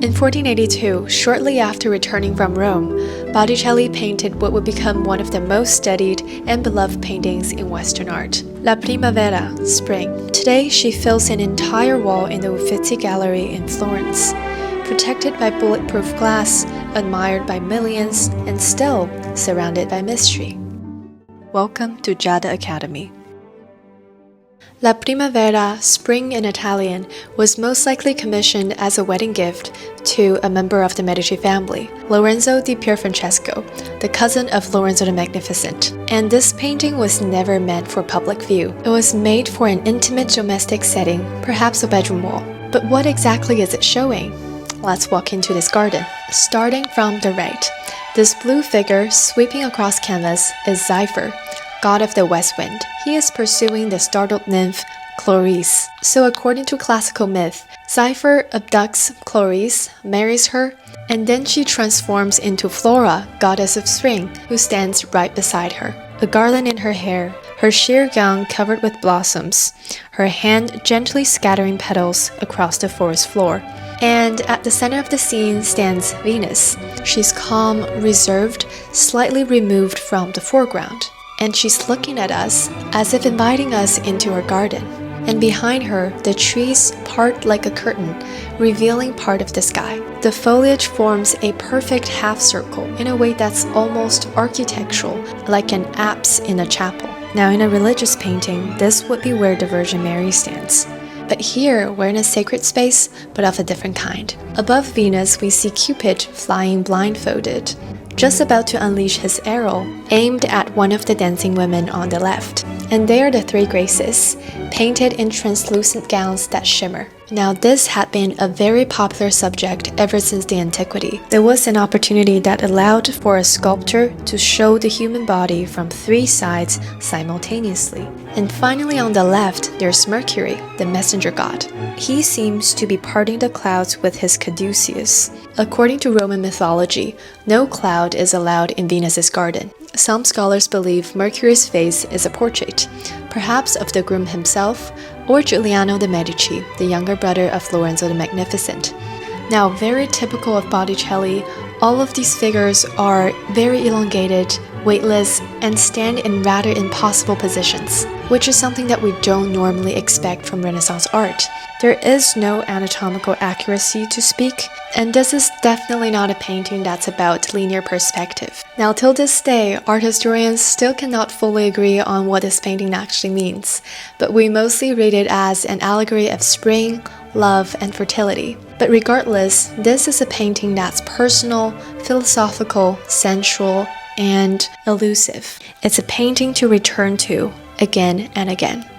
In 1482, shortly after returning from Rome, Botticelli painted what would become one of the most studied and beloved paintings in Western art, La Primavera, Spring. Today, she fills an entire wall in the Uffizi Gallery in Florence, protected by bulletproof glass, admired by millions, and still surrounded by mystery. Welcome to Giada Academy. La Primavera, Spring in Italian, was most likely commissioned as a wedding gift to a member of the Medici family, Lorenzo di Pierfrancesco, the cousin of Lorenzo the Magnificent. And this painting was never meant for public view. It was made for an intimate domestic setting, perhaps a bedroom wall. But what exactly is it showing? Let's walk into this garden. Starting from the right, this blue figure sweeping across canvas is Zephyr, god of the west wind. He is pursuing the startled nymph Chloris. So according to classical myth, Zephyr abducts Chloris, marries her, and then she transforms into Flora, goddess of spring, who stands right beside her. A garland in her hair, her sheer gown covered with blossoms, her hand gently scattering petals across the forest floor. And at the center of the scene stands Venus. She's calm, reserved, slightly removed from the foreground. And she's looking at us as if inviting us into her garden. And behind her, the trees part like a curtain, revealing part of the sky. The foliage forms a perfect half circle in a way that's almost architectural, like an apse in a chapel. Now, in a religious painting, this would be where the Virgin Mary stands. But here, we're in a sacred space, but of a different kind. Above Venus, we see Cupid flying blindfolded, just about to unleash his arrow, aimed at one of the dancing women on the left. And they are the three Graces, painted in translucent gowns that shimmer. Now, this had been a very popular subject ever since the antiquity. There was an opportunity that allowed for a sculptor to show the human body from three sides simultaneously. And finally, on the left, there's Mercury, the messenger god. He seems to be parting the clouds with his caduceus. According to Roman mythology, no cloud is allowed in Venus's garden. Some scholars believe Mercury's face is a portrait, perhaps of the groom himself, or Giuliano de' Medici, the younger brother of Lorenzo the Magnificent. Now, very typical of Botticelli, all of these figures are very elongated, weightless, and stand in rather impossible positions, which is something that we don't normally expect from Renaissance art. There is no anatomical accuracy to speak, and this is definitely not a painting that's about linear perspective. Now, till this day, art historians still cannot fully agree on what this painting actually means, but we mostly read it as an allegory of spring, love, and fertility. But regardless, this is a painting that's personal, philosophical, sensual, and elusive. It's a painting to return to again and again.